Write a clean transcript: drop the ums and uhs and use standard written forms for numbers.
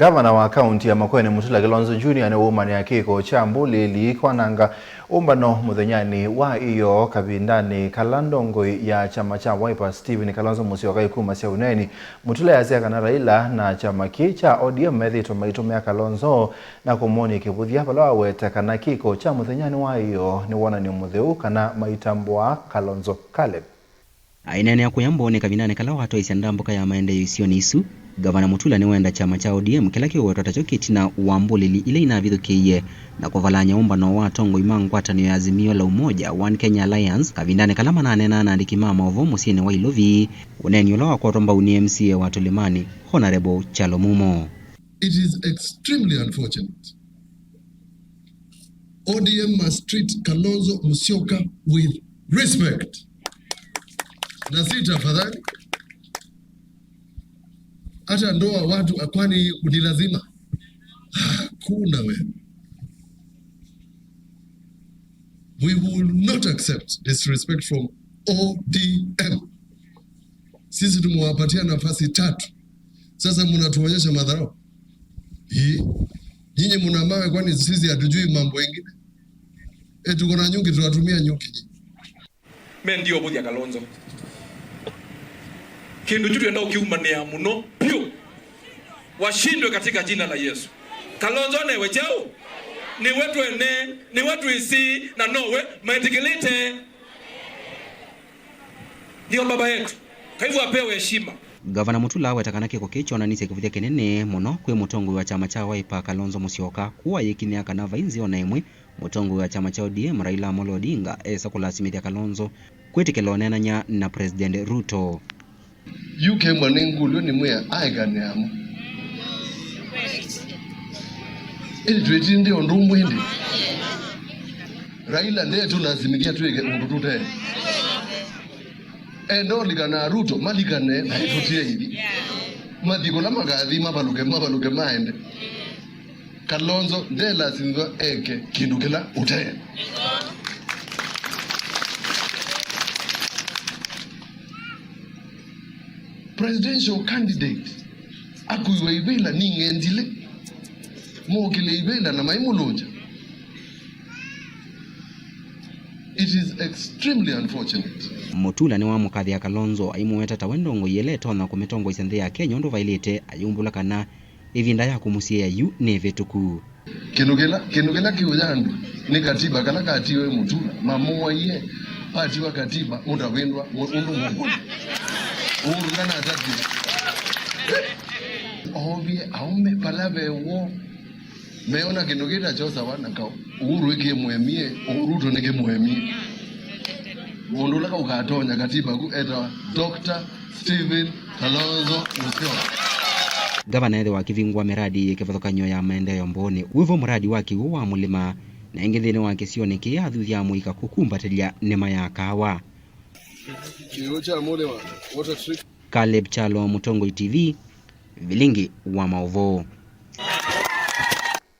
Gavana wa kaunti ya Makueni Mutula Kilonzo Junior ne woman ya kiko chambu lili kwananga umbano muthenyani wa iyo kabindani kalandongo ya chama cha Wiper Stephen Kalonzo Musyoka ikuma cia uneni Mutula yazeka na Raila na chama cha ODM methito maitumia Kalonzo na kumoni kibuthia pala weta kana kiko cha muthenyani wa iyo ni wona ni mutheu kana maitambwa Kalonzo Caleb ainene ya kuyambone kabindani kalawa hato isiandambuka ya maendeleo isio ni isu. Gavana Mutula ni wenda chama cha ODM kila kiwe watachokiti na uambulili ile inavithukiye na kuvalanya umbano wa tongo imangwatano ya azimio la umoja One Kenya Alliance kabindani kalama na anena na andikimama ovo musine wa ilovi uneni ulawa kwa tomba uni MCA wa Tulimani Honorable Chalo Mumo. It is extremely unfortunate. ODM must treat Kalonzo Musyoka with respect. Na si tafadhali hata ndoa watu akwani ni lazima kuna wewe. We will not accept disrespect from ODM. Sisi tumewapatia nafasi 3. Sasa mnatuonyesha madharau. Nyinyi mna mawe kwani sisi hatujui mambo mengine? Tuko na nyuki tunatumia nyuki. Mimi ndio bodi ya Kalonzo. Kindu chutu yenda ukiuma ni amuno pio washindwe katika jina la Yesu. Kalonzo ne wechao ni wetu ene ni wetu isi na nowe maetikilite ndio baba yetu, kwa hivyo apewe heshima. Gavana Mutula wetakana kiko kicho na nise kivuthia kinene muno kwe mutongo wa chama cha Wiper Kalonzo Musyoka kuwa yekini akana vainzi ona imwe mutongo wa chama cha ODM Raila Amolo Odinga esa kulasimithia Kalonzo kwetekelonenanya na President Ruto. Yuke mwanengulu ni mwe aigane amu. Ili tuweti ndi ondumbu hindi. Raila ndiye tunazimikia tuweke undutute. Endo ligana Ruto maligane na itutie hivi. Madhikola magathi mabaluke maende. Kalonzo ndiye lazimwa eke kindukila utee. Presidential candidate akuiwa ibela ningendile mokile ibela na maimoloja. It is extremely unfortunate. Mutula ni wa mukathi ya Kalonzo aimuweta tawendongo yeleto na kumitongo isendhe ya Kenya ndo vailite ayumbula kana ivinda ya kumusia yu nevetuku. Kinugela kiujandu ni katiba kala katiwe Mutula mamuwa iye pati wa katiba mutawendwa undu mungu. Urugana atati. Obie aume palave wo. Meona kinogeta chosa wana kao. Uhuru eke muemie, Ruto neke muemie. Undulaka ukatonya katiba ku eta Dr. Stephen Kalonzo Musyoka. Gavana wa kivingwa miradi yekevathokanyo ya maendeleo mboni. Wivo mradi wake wa mulima na ingethini wake sioneke ya thuthia muika kukumbatilia nema ya kawa. Caleb Chalo Mutongo TV Vilingi wa Maovo.